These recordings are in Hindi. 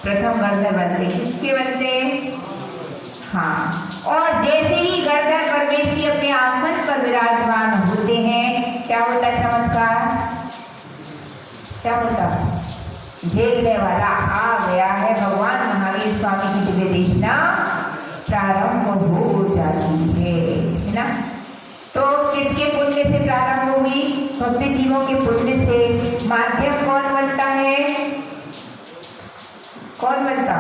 प्रथम गणधर बनते, किसके बनते? हाँ। और जैसे ही गणधर परमेष्ठी अपने आसन पर विराजमान होते हैं, क्या होता चमत्कार? क्या होता? झेलने वाला आ गया है, भगवान महावीर स्वामी की दिव्य देशना प्रारंभ हो जाती है ना। तो किसके पुण्य से प्रारंभ होगी? भक्त जीवों के पुण्य से। माध्यम कौन बनता है? कौन बनता?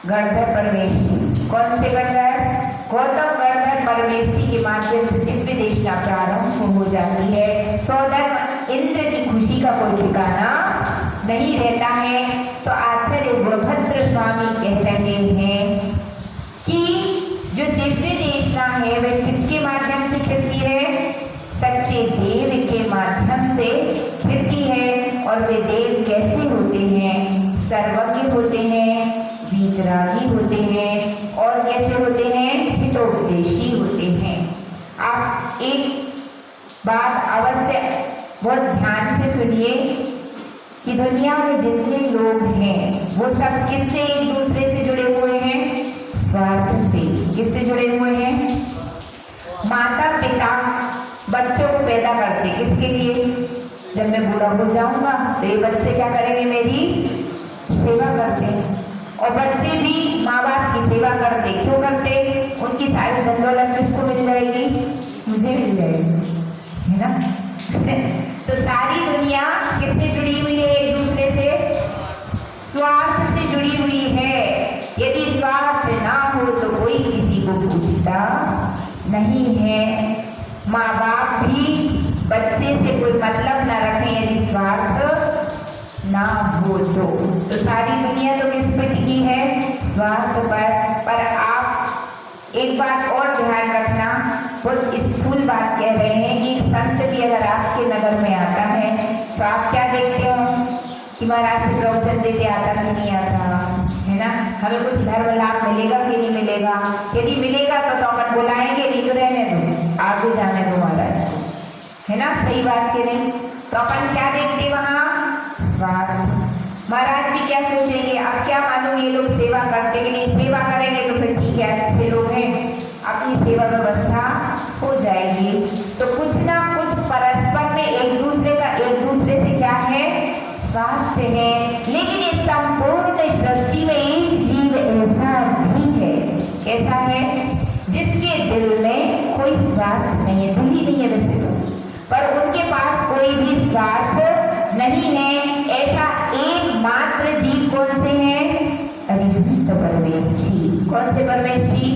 गणधर परमेष्ठी। कौन से गणधर? गौतम गणधर परमेष्ठी के माध्यम से दिव्य देशना प्रारंभ हो जाती है। सौधर्म इंद्र की खुशी का कोई ठिकाना नहीं रहता है। तो आचार्य गुणभद्र स्वामी कह रहे हैं कि जो दिव्य देशना है वह किसके माध्यम से खिलती है? सच्चे देव के माध्यम से खिलती है। और वे देव कैसे होते हैं? सर्वज्ञ होते हैं, वीतरागी होते हैं, और कैसे होते हैं? हितोपदेशी होते हैं। आप एक बात अवश्य बहुत ध्यान से सुनिए कि दुनिया में जितने लोग हैं वो सब किससे एक दूसरे से जुड़े हुए हैं? स्वार्थ से। किससे जुड़े हुए हैं? माता पिता बच्चों को पैदा करते किसके लिए? जब मैं बूढ़ा हो जाऊंगा तो ये बच्चे क्या करेंगे? मेरी सेवा करते हैं। और बच्चे भी माँ बाप की सेवा करते। क्यों करते? उनकी सारी धन दौलत किसको मिल जाएगी? मुझे मिल जाएगी, है ना। तो सारी दुनिया किससे जुड़ी हुई है? एक दूसरे से स्वार्थ से जुड़ी हुई है। यदि स्वार्थ ना हो तो कोई किसी को पूछता नहीं है। माँ बाप भी बच्चे से कोई मतलब ना रखें यदि स्वार्थ ना हो तो सारी दुनिया तो किस पर टिकी है? स्वार्थ पर आप एक बात और ध्यान रखना, बहुत स्थूल बात कह रहे हैं कि संत भी अगर आपके नगर में आता है तो आप क्या देखते हो कि महाराज से प्रवचन देते आता कि नहीं आता, है ना। हमें कुछ धर्म लाभ मिलेगा कि नहीं मिलेगा? यदि मिलेगा तो अपन बुलाएंगे, नहीं तो रहने दो, आगे जाने दो महाराज, है ना। सही बात के नहीं? तो अपन क्या देखते वहाँ? स्वार्थ। महाराज भी क्या सोचेंगे? अब क्या मालूम ये लोग सेवा करते कि नहीं? सेवा करेंगे तो फिर ठीक है, अच्छे लोग हैं, अपनी सेवा व्यवस्था हो जाएगी। तो कुछ ना कुछ परस्पर में एक दूसरे से क्या है? स्वार्थ है। लेकिन इस संपूर्ण सृष्टि में एक जीव ऐसा भी है, कैसा है? जिसके दिल में कोई स्वार्थ नहीं है। दिल ही नहीं है वैसे तो, पर उनके पास कोई भी स्वार्थ नहीं है। ऐसा एकमात्र जीव कौन से है? अरिहंत परमेष्ठी। कौन से परमेष्ठी?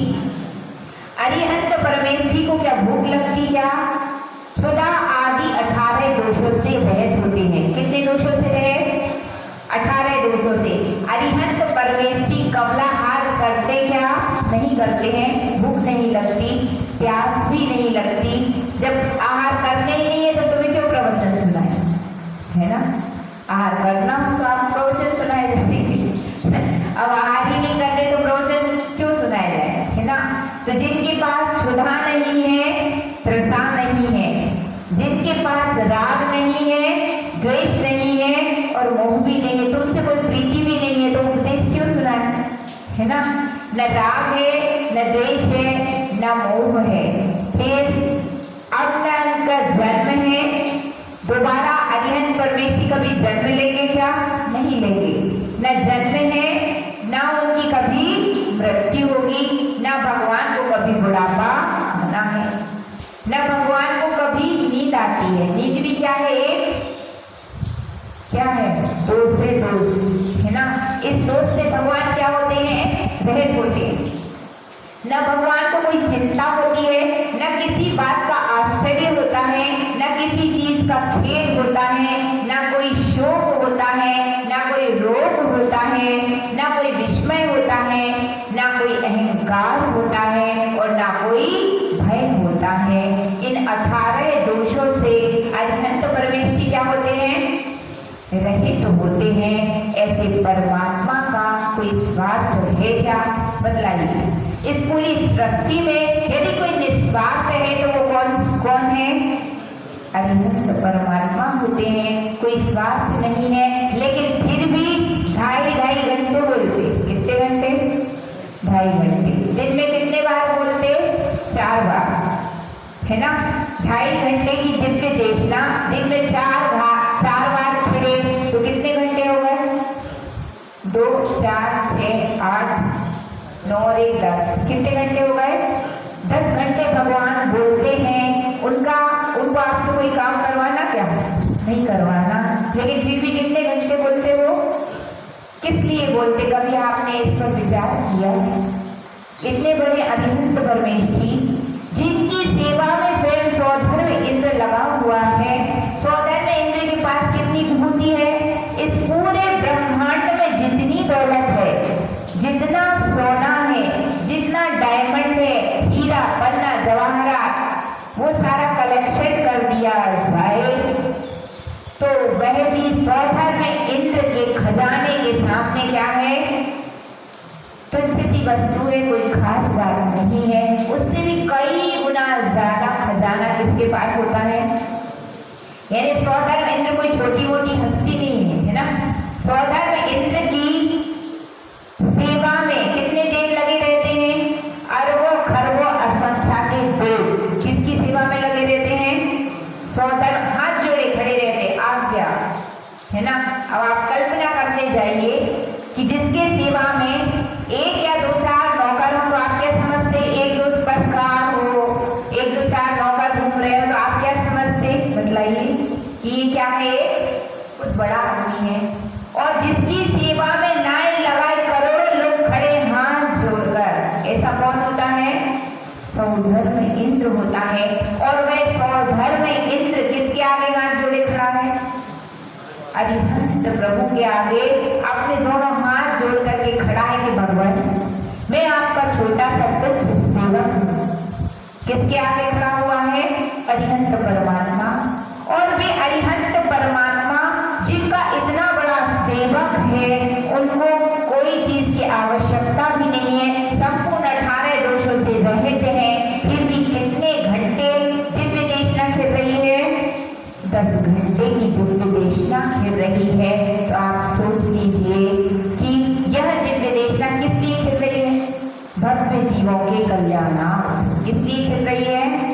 अरिहंत परमेष्ठी को क्या भूख लगती? क्या क्षुधा आदि 18 दोषों से रहित होते हैं। कितने दोषों से रहित? 18 दोषों से। अरिहंत परमेष्ठी कमलाहार करते क्या? नहीं करते हैं। भूख नहीं लगती, प्यास भी नहीं लगती। जब आहार करते ही नहीं है तो तुम्हें क्यों प्रवचन सुनाए, है ना। आहार करना हो तो आप प्रवचन सुनाए जाते। अब आहार ही नहीं करते तो प्रवचन क्यों सुनाए जाए, है ना। तो जिनके पास क्षुधा नहीं है, तृषा नहीं है, जिनके पास राग नहीं है, द्वेष नहीं है और मोह भी नहीं है, तुमसे कोई प्रीति भी नहीं है, तो उपदेश क्यों सुनाए, है ना। न राग है, न द्वेष है, न मोह है। फिर अब न उनका जन्म है। दोबारा अरिहंत परमेष्ठी कभी जन्म लेंगे क्या? नहीं लेंगे। न जन्म है, न उनकी कभी मृत्यु होगी, न भगवान को कभी बुढ़ापा आना है, न भगवान को कभी नींद आती है। नींद भी क्या है? एक क्या है? दोष से दोष, है ना। इस दोष से भगवान क्या होते हैं? रहित होते हैं। न भगवान को कोई चिंता होती है, न किसी बात का आश्चर्य होता है, न किसी चीज का खेद होता है, न कोई शोक होता है, न कोई रोग होता है, न कोई विस्मय होता है, न कोई अहंकार होता है और न कोई भय होता है। इन 18 दोषों से अरिहंत परमेष्ठी क्या होते हैं? रहित होते हैं। ऐसे परमात्मा का कोई स्वार्थ है क्या? बतलाइए। इस पूरी सृष्टि में यदि कोई निस्वार्थ है तो वो कौन है? अरिहंत परमात्मा होते हैं। कोई स्वार्थ नहीं है, लेकिन फिर भी ढाई घंटे है ना। 2.5 घंटे की दिव्य देशना, दिन में 4 बार फिरे तो कितने घंटे हो गए? 2, 4, 6, 8, 9 और 1, 10। कितने घंटे हो गए? 10 घंटे भगवान बोलते हैं। उनको आपसे कोई काम करवाना क्या? नहीं करवाना, लेकिन फिर भी कितने घंटे बोलते हो? किस लिए बोलते? कभी आपने इस पर विचार किया? इतने बड़े अरिहंत परमेष्ठी जिनकी सेवा में स्वयं सौधर्म इंद्र लगा हुआ है। सौधर्म इंद्र के पास कितनी विभूति है? इस पूरे ब्रह्मांड में जितनी दौलत है, जितना सोना है, जितना डायमंड है, हीरा पन्ना जवाहरात, वो सारा कलेक्शन कर दिया जाए तो वह भी सौधर्म इंद्र के खजाने के सामने क्या है? तुच्छ सी वस्तु है, कोई खास बात नहीं है। उससे भी कई गुना ज्यादा खजाना किसके पास होता है? यानी सौधर्म इंद्र कोई छोटी मोटी हस्ती नहीं है, है ना। सौधर्म इंद्र की सेवा में कितने देर लगे रहते हैं? अरबों खरबों असंख्याके देव किसकी सेवा में लगे रहते हैं? सौधर्म हाथ जोड़े खड़े रहते, आज्ञा, है ना। अब आप कल्पना करते जाइए कि जिसके सेवा में 1 या 2, 4 नौकर हो तो आप क्या समझते? 1, 2 बस कार हो, 1, 2, 4 नौकर घूम रहे हो तो आप क्या समझते? बतलाइए कि ये क्या है? कुछ बड़ा आदमी है। और जिसकी सेवा में लाइन लगाए करोड़ों लोग खड़े हाथ जोड़कर, ऐसा कौन होता है? सौधर्म इंद्र होता है। और वह सौधर्म इंद्र किसके आगे हाथ जोड़े खड़ा है? अरिहंत प्रभु के आगे अपने दोनों हाथ जोड़ करके खड़ा है कि भगवान मैं आपका छोटा सा तुच्छ सेवक हूं। किसके आगे खड़ा हुआ है? अरिहंत परमात्मा। और वे अरिहंत परमात्मा जिनका इतना बड़ा सेवक है, उनको कोई चीज की आवश्यकता भी नहीं है, संपूर्ण 18 दोषों से रहित हैं, फिर भी कितने घंटे दिव्य देशना फिर रही है? 10 घंटे की दिव्य देशना फिर रही है। तो आप सोच लीजिए कि यह दिव्य देशना किस लिए फिर रही है? भव्य जीवों के कल्याणार्थ। इसलिए फिर रही है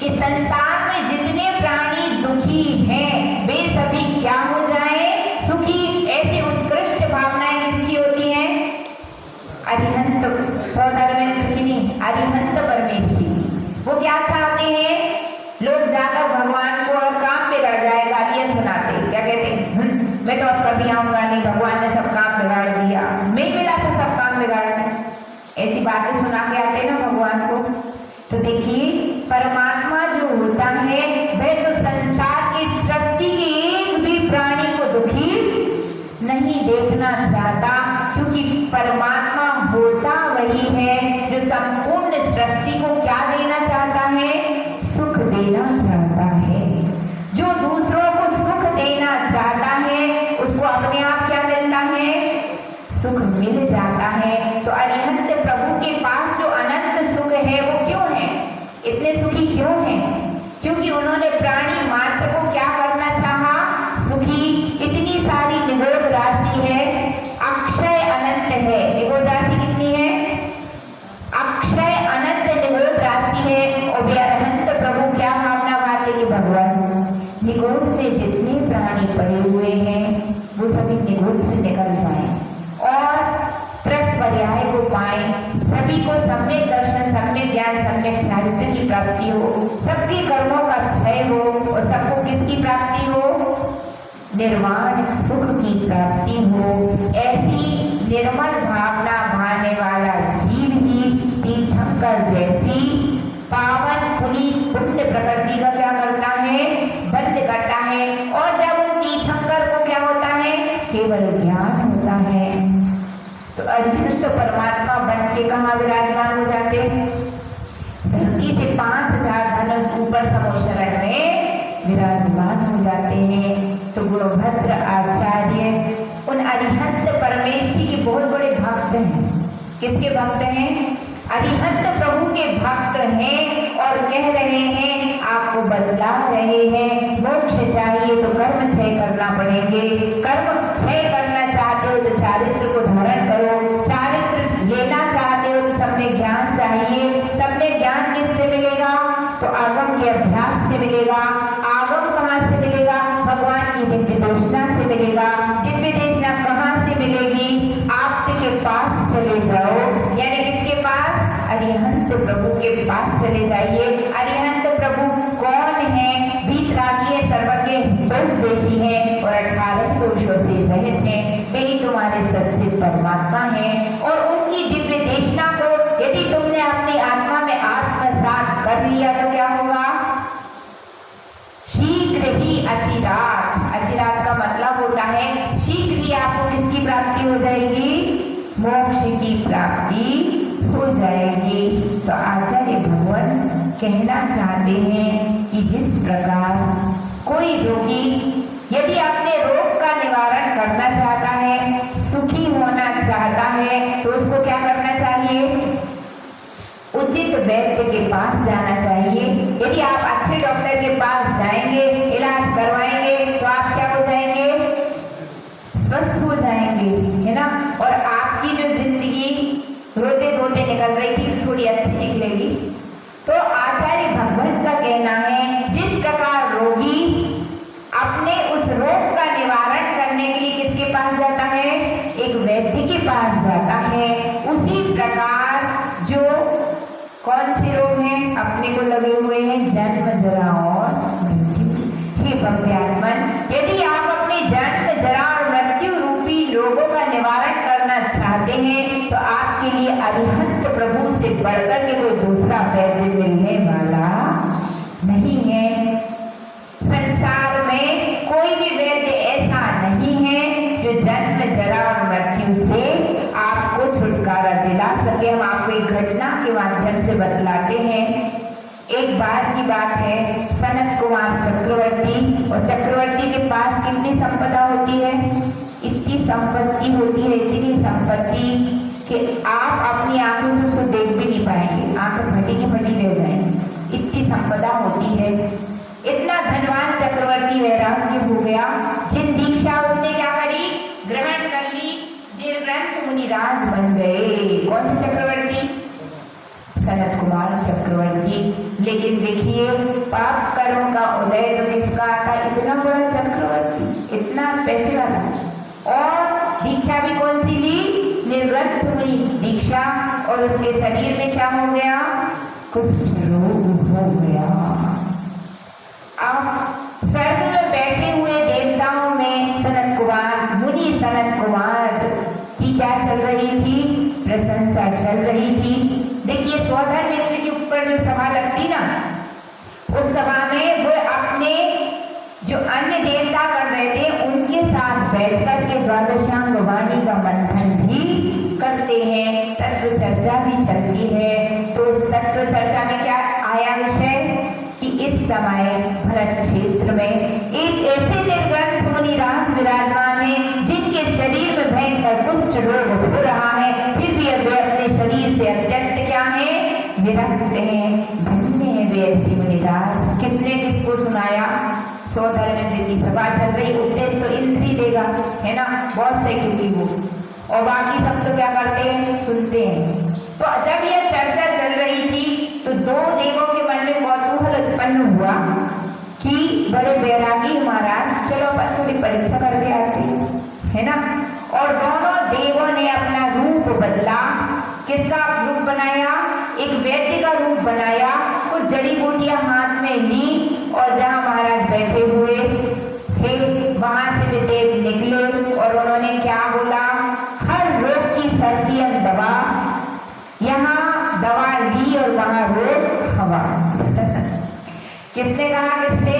कि संसार में जितने प्राणी दुखी हैं वे सभी क्या हो जाएं? सुखी। ऐसी उत्कृष्ट भावनाएं किसकी होती हैं? अरिहंत अरिहंत परमेष्ठी। वो क्या चाहते हैं? लोग जाकर भगवान को और काम बिगड़ जाए गालियां सुनाते, क्या कहते? मैं तो अब कभी आऊंगा नहीं, भगवान ने सब काम बिगाड़ दिया, मैं मिला था सब काम बिगाड़ने। ऐसी बातें सुना के आते ना भगवान को। तो देखिए परमात्मा जो होता है वह तो संसार की सृष्टि के एक भी प्राणी को दुखी नहीं देखना चाहता, क्योंकि परमात्मा होता वही है जो संपूर्ण सृष्टि को क्या देना चाहता है? सुख देना चाहता है। जो दूसरों को सुख देना चाहता है उसको अपने आप क्या मिलता है? सुख मिल जाता है। तो अरिहंत प्रभु के पास जो अनंत सुख है वो क्यों है? इतने सुखी क्यों है? क्योंकि उन्होंने प्राणी मात्र को क्या करना चाहा? सुखी। इतनी सारी निगोद राशि है, अक्षय अनंत है। निगोद राशि कितनी है? अक्षय अनंत निगोद राशि है। और वे अरिहंत प्रभु क्या भावना भाते कि भगवान निगोद में जितने प्राणी पड़े हुए हैं वो सभी निगोद से निकल जाएं और त्रस पर्याय को पाएं, सभी को सम्यक दर्शन, सम्यक ज्ञान, सम्यक चारित्र की प्राप्ति हो, सबके कर्मों का क्षय हो और सबको किसकी प्राप्ति हो? निर्वाण सुख की प्राप्ति हो। ऐसी निर्मल भावना भाने वाला जीव ही तीर्थंकर जैसी पावन पुनीत पुण्य प्रकृति का क्या करता है? बंद करता है। और जब उन तीर्थंकर को क्या होता है? केवल ज्ञान होता है। तो अरिहंत परमात्मा बन के कहाँ विराजमान हो जाते हैं? धरती से 5000 धनुष ऊपर समोशरण में विराजमान हो जाते हैं। तो गुणभद्र आचार्य उन अरिहंत परमेष्ठी के बहुत बड़े भक्त हैं। किसके भक्त हैं? अरिहंत प्रभु के भक्त हैं और कह रहे हैं, आपको बतला रहे हैं मोक्ष चाहिए तो कर्म क्षय करना पड़ेंगे। कर्म क्षय करना चाहते हो तो चारित्र को धारण करो, चारित्र लेना चाहते हो तो सम्यक ज्ञान चाहिए। सम्यक ज्ञान किससे मिलेगा? तो चले जाओ, यानी किसके पास? अरिहंत प्रभु के पास चले जाइए। अरिहंत प्रभु कौन है? वीतरागी है, सर्वज्ञ बहुउद्देशी है और 18 पुरुषों से रहित है। वही तुम्हारे सच्चे परमात्मा हैं और उनकी दिव्य देशना को यदि तुमने अपनी आत्मा में आत्मसात कर लिया तो क्या होगा? शीघ्र ही अचिरात, अचिरात का मतलब होता है शीघ्र ही आपको किसकी प्राप्ति हो जाएगी? मोक्ष की प्राप्ति हो जाएगी। तो आचार्य भगवान कहना चाहते हैं कि जिस प्रकार कोई रोगी यदि अपने रोग का निवारण करना चाहता है, सुखी होना चाहता है, तो उसको क्या करना चाहिए? उचित वैद्य के पास जाना चाहिए। यदि आप अच्छे डॉक्टर के पास जाएंगे, इलाज करवाएंगे, तो आप क्या हो जाएंगे? स्वस्थ हो जाएंगे, है ना। और आपकी जो जिंदगी रोते धोते निकल रही थी तो थोड़ी अच्छी निकलेगी। तो आचार्य भगवान का कहना है जिस प्रकार रोगी अपने उस रोग का निवारण करने के लिए किसके पास जाता है? एक वैद्य के पास जाता है, उसी प्रकार जो कौन से रोग हैं अपने को लगे हुए हैं? जन्म, जरा और मृत्यु। हे भव्यात्मन, यदि आप अपने जन्म, जरा और मृत्यु रूपी रोगों का निवारण करना चाहते हैं तो आपके लिए अरिहंत प्रभु से बढ़कर के कोई दूसरा वैद्य मिलने वाला नहीं है। संसार में कोई भी वैद्य ऐसा नहीं है जो जन्म, जरा और मृत्यु से आपको छुटकारा दिला सके। हम आपको एक घटना के माध्यम से बतलाते हैं। एक बार की बात है, सनत कुमार चक्रवर्ती, और चक्रवर्ती के पास कितनी संपदा होती है? इतनी संपत्ति होती है, इतनी संपत्ति कि आप अपनी आंखों से उसको देख भी नहीं पाएंगे, आंखें फटी की फटी रह जाएंगी, इतनी संपदा होती है। इतना धनवान चक्रवर्ती वैराग्य हो गया, जिन दीक्षा उसने क्या करी? ग्रहण कर ली, दीर्घग्रंथ मुनिराज बन गए। कौन से चक्रवर्ती? सनत कुमार चक्रवर्ती। लेकिन देखिए पाप कर्म का उदय तो किसका आता? इतना बड़ा चक्रवर्ती, इतना पैसे वाला, और दीक्षा भी कौन सी ली? निर्ग्रंथ मुनि दीक्षा। और उसके शरीर में क्या हो गया? कुष्ठ रोग हो गया। अब स्वर्ग में बैठे हुए देवताओं में सनत कुमार, मुनि सनत कुमार की क्या चल रही थी? प्रशंसा चल रही थी। देखिए स्वधर्म मित्र के ऊपर जो सभा लगती ना, उस सभा में वो अपने जो अन्य देवता कर रहे थे उनके साथ बैठकर के द्वादशांग वाणी का मंथन भी करते हैं, तत्व चर्चा भी चलती है। तो उस तत्व चर्चा में क्या आया विषय कि इस समय भरत क्षेत्र में एक ऐसे निर्ग्रंथ मुनिराज विराजमान है जिनके शरीर में भयंकर कुष्ठ रोग हो रहा है, फिर भी वे अपने शरीर से अत्यंत क्या है? विरक्त हैं। धन्य है वे ऐसे मुनिराज। किसने किसको सुनाया? स्वधर्मेंद्र की सभा चल रही, उपदेश तो इंद्र ही देगा, है ना, बहुत से क्योंकि वो, और बाकी सब तो क्या करते हैं? सुनते हैं। तो जब यह चर्चा चल रही थी तो दो देवों के मन में कौतूहल उत्पन्न हुआ कि बड़े बैरागी महाराज, चलो अपन थोड़ी परीक्षा करके आते हैं, है ना। और दोनों देवों ने अपना रूप बदला। किसका रूप बनाया? एक वैद्य का रूप बनाया। कुछ जड़ी बूटियां हाथ में ली और जहां महाराज बैठे हुए थे वहां से देव निकले और उन्होंने क्या बोला? हर रोग की सर्दियां दवा, यहाँ दवा ली और वहां रोग हवा। किसने कहा? किसने?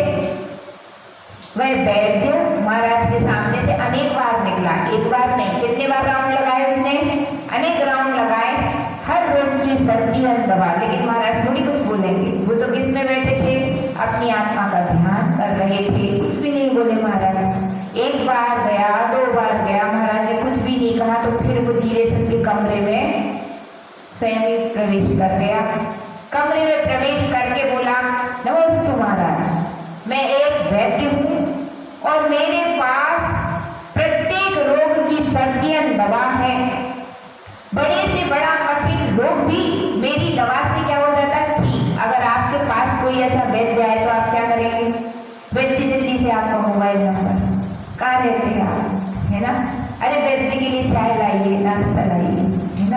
वह वैद्य महाराज के सामने से अनेक बार निकला, एक बार नहीं, कितने बार राउंड लगाए उसने? अनेक राउंड लगाए, हर रोग की सर्दियां दवा। लेकिन महाराज थोड़ी कुछ बोलेंगे, वो तो किस में बैठे थे? अपनी आत्मा का ध्यान कर रहे थे, कुछ भी नहीं बोले महाराज। एक बार गया, दो बार गया, महाराज ने कुछ भी नहीं कहा, तो फिर वो धीरे से उनके कमरे में स्वयं ही प्रवेश कर गया। कमरे में प्रवेश करके बोला, नमस्ते महाराज, मैं एक वैद्य हूँ और मेरे पास प्रत्येक रोग की सर्दियां दवा है। बड़े से बड़ा कठिन रोग भी मेरी दवा से क्या हो जाता है? ठीक। अगर आपके पास कोई ऐसा वैद्य आए तो आप क्या करेंगे? वैद्य जल्दी से आपका मोबाइल नंबर, कहाँ रहते हैं आप, है ना? अरे वैद्य के लिए चाय लाइए, नाश्ता लाइए, है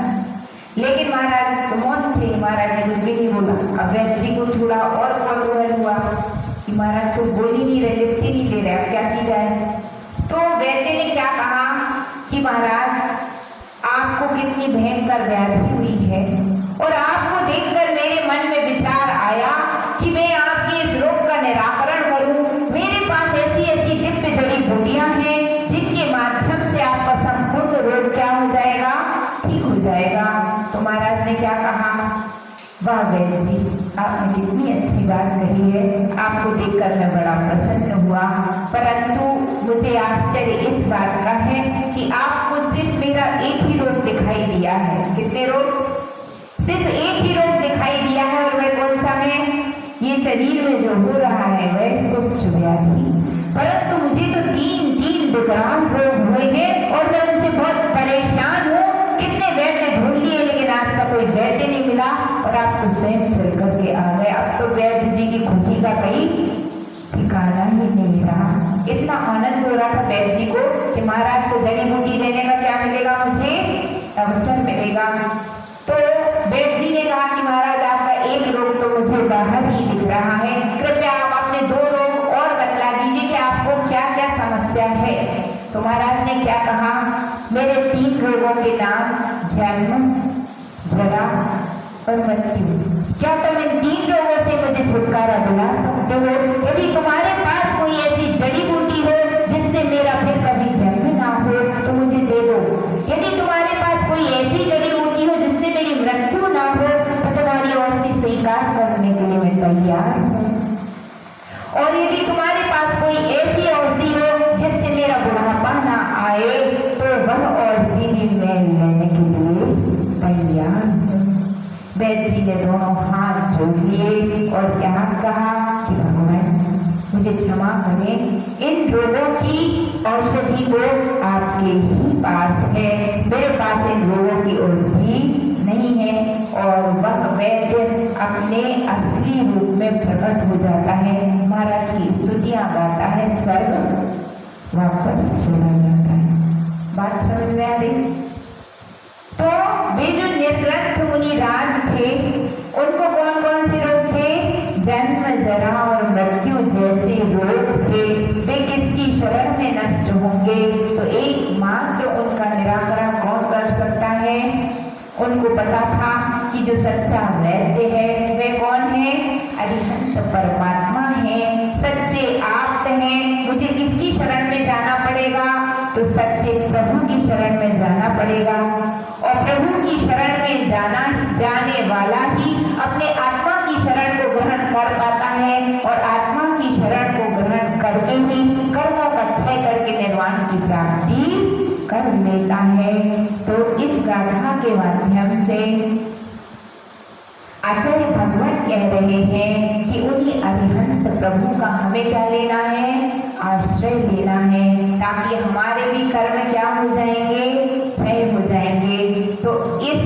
लेकिन महाराज तो मौन थे, महाराज ने कुछ भी नहीं बोला। अब वैद्य जी को थोड़ा और कौतूहल हुआ कि महाराज को बोल ही नहीं रहे, लिफ्ट ही नहीं ले रहे, अब क्या की जाए। तो वैद्य ने क्या कहा कि महाराज आपको कितनी भयंकर व्याधि हुई है और आपको देखकर मेरे मन में विचार आया कि मैं आपके इस रोग का निराकरण करूं। मेरे पास ऐसी ऐसी दिव्य जड़ी बूटियां हैं जिनके माध्यम से आपका संपूर्ण रोग क्या हो जाएगा, ठीक हो जाएगा। तो महाराज ने क्या कहा, वाह वैद्य जी, आपने कितनी अच्छी बात कही है, आपको देखकर मैं बड़ा प्रसन्न हुआ, परंतु मुझे आश्चर्य इस बात का है कि आपको सिर्फ मेरा एक ही रोग दिखाई दिया है। कितने रोग? सिर्फ एक ही रोग दिखाई दिया है, और वह कौन सा है? ये शरीर में जो हो रहा है वह कुष्ठ व्याधि। परंतु मुझे तो तीन विकराल रोग हुए हैं और मैं उनसे बहुत परेशान हूँ। कितने वैद्य ढूंढ लिए लेकिन आज का कोई वैद्य नहीं मिला और आप तो स्वयं चल करके आ गए। अब तो वैद्य जी की खुशी का कहीं ठिकाना ही नहीं रहा। इतना आनंद हो रहा था वैद्य जी को कि महाराज को जड़ी बूटी लेने का क्या मिलेगा, मुझे अवसर मिलेगा। तो वैद्य जी ने कहा कि महाराज आपका एक रोग तो मुझे बाहर ही दिख रहा है, कृपया आप अपने 2 रोग और बतला दीजिए कि आपको क्या क्या समस्या है। तो महाराज ने क्या कहा, मेरे 3 रोगों के नाम जन्म, जरा और मृत्यु। क्या तुम इन 3 रोगों से मुझे छुटकारा दिला सकते हो? यदि तुम्हारे पास कोई ऐसी जड़ी बूटी हो जिससे मेरा फिर कभी जन्म ना हो तो मुझे दे दो। यदि तुम्हारे पास कोई ऐसी जड़ी बूटी हो जिससे मेरी मृत्यु ना हो तो तुम्हारी औषधि स्वीकार करने के लिए मैं तैयार हूँ। और यदि तुम्हारे पास कोई ऐसी औषधि हो जिससे मेरा बुढ़ापा ना आए तो वह औषधि भी मैं लेने के लिए तैयार हूँ। वैद्य जी ने दोनों हाथ जोड़ लिए और क्या कहा कि भगवान मुझे क्षमा करें, इन रोगों की औषधि तो आपके ही पास है, मेरे पास इन रोगों की औषधि नहीं है। और वह वैद्य अपने असली रूप में प्रकट हो जाता है, महाराज की स्तुतियां गाता है, स्वर्ग वापस चला जाता है। बात समझ में आ रही? तो वे जो निर्ग्रंथ मुनि राज थे उनको कौन कौन से रोग थे? जन्म, जरा और मृत्यु जैसे रोग थे। वे किसकी शरण में नष्ट होंगे? तो एकमात्र उनका निराकरण कौन कर सकता है? उनको पता था कि जो सच्चा वैद्य है वह कौन है? अरिहंत परमात्मा है, सच्चे आप्त हैं। मुझे किसकी शरण में जाना पड़ेगा? तो सच्चे प्रभु की शरण में जाना पड़ेगा। और प्रभु की शरण में जाने वाला ही अपने आत्मा की शरण को ग्रहण कर पाता है, और आत्मा की शरण को ग्रहण करके ही कर्मों का क्षय करके निर्वाण की प्राप्ति कर लेता है। तो इस गाथा के माध्यम से आचार्य भगवान कह रहे हैं कि उन्हीं अरिहंत प्रभु का हमें क्या लेना है? आश्रय लेना है, ताकि हमारे भी कर्म क्या हो जाएंगे? क्षय हो जाएंगे। तो इस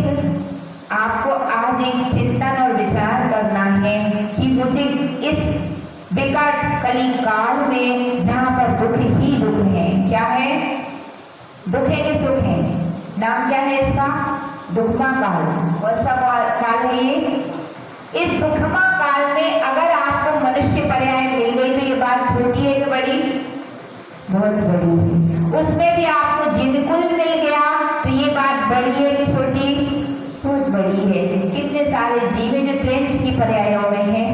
आपको आज एक चिंतन और विचार करना है कि मुझे इस विकट कली काल में जहाँ पर दुख ही दुख है, क्या है? दुख है कि सुख है? नाम क्या है इसका? दुखमा काल। कौन सा काल है ये? इस दुखमा काल में अगर आपको मनुष्य पर्याय मिल गई तो ये बात छोटी है कि बड़ी? बहुत बड़ी है। उसमें भी आपको जिंदकुल मिल गया तो ये बात बड़ी है कि छोटी? बहुत बड़ी है। कितने सारे जीव हैं जो त्रेंच की पर्यायों में हैं,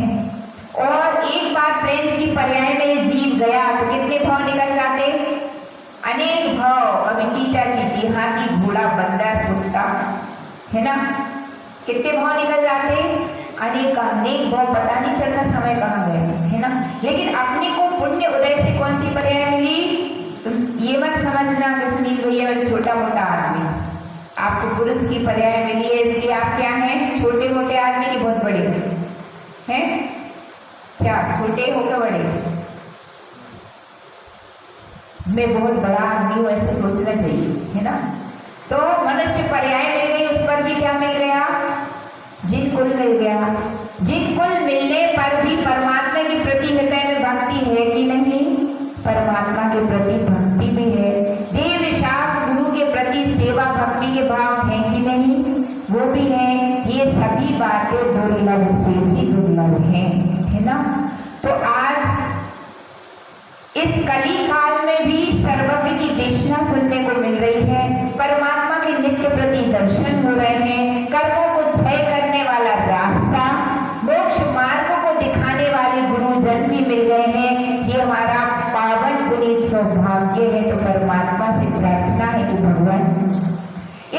और एक बार त्रेंच की पर्याय में ये जीव गया तो कितने भाव निकल जाते? अनेक भाव। अभी चीटा चीटी, हाथी घोड़ा बंदर कुत्ता, है ना, कितने भाव निकल जाते? अनेक भाव, पता नहीं चलता समय कहाँ गया, है ना। लेकिन अपने को पुण्य उदय से कौन सी पर्याय मिली? तो ये मत समझना कि सुनील भैया मैं छोटा मोटा आदमी, आपको पुरुष की पर्याय मिली है इसलिए आप क्या हैं? छोटे मोटे आदमी की बहुत बड़े हैं। क्या छोटे हो क्या बड़े? मैं बहुत बड़ा आदमी हूँ ऐसे सोचना चाहिए, है ना। तो मनुष्य पर्याय मिल गई, उस पर भी क्या मिल गया? जिनकुल मिल गया। जिनकुल मिलने पर भी परमात्मा के प्रति हृदय में भक्ति है कि नहीं? परमात्मा के प्रति भक्ति भी है। देव शास्त्र गुरु के प्रति सेवा भक्ति के भाव है कि नहीं? वो भी है।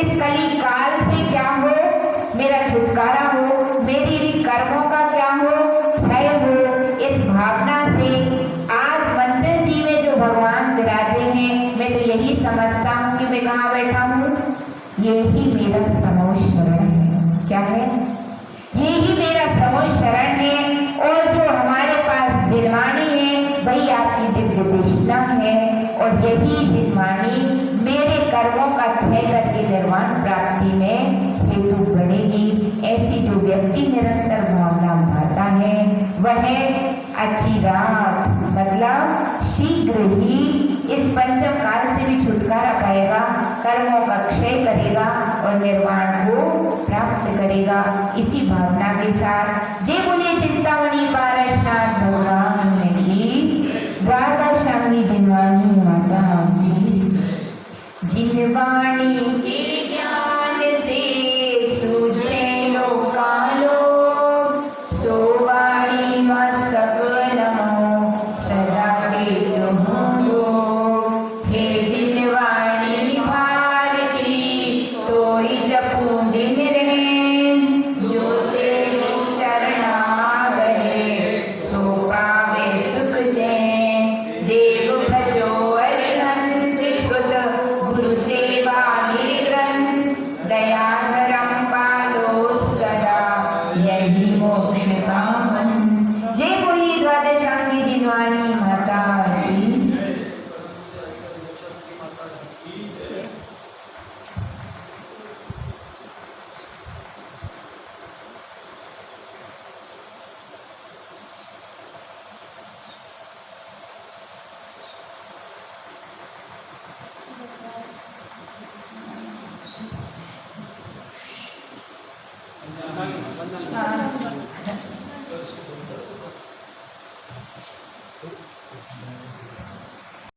इस कली काल से क्या हो, मेरा छुटकारा हो, मेरी भी कर्मों का क्या हो, क्षय हो। इस भावना से आज मंदिर जी में जो भगवान विराजे हैं, मैं तो यही समझता हूँ कि मैं कहाँ बैठा हूँ, यही मेरा समूह शरण है। क्या है? यही मेरा समूह शरण है। और जो हमारे पास जिनवाणी है वही आपकी दिव्य देशना है, और यही जिनवाणी मेरे कर्मों का क्षय करके निर्वाण प्राप्ति में हेतु बनेगी। ऐसी जो व्यक्ति निरंतर भावना भाता है वह अच्छी रात मतलब शीघ्र ही इस पंचम काल से भी छुटकारा पाएगा, कर्मों का क्षय करेगा और निर्वाण को प्राप्त करेगा। इसी भावना के साथ जय बोलिए चिंतामणि पारसनाथ भगवान की, द्वारका शांगी जिनवाणी माता की, जिनवाणी की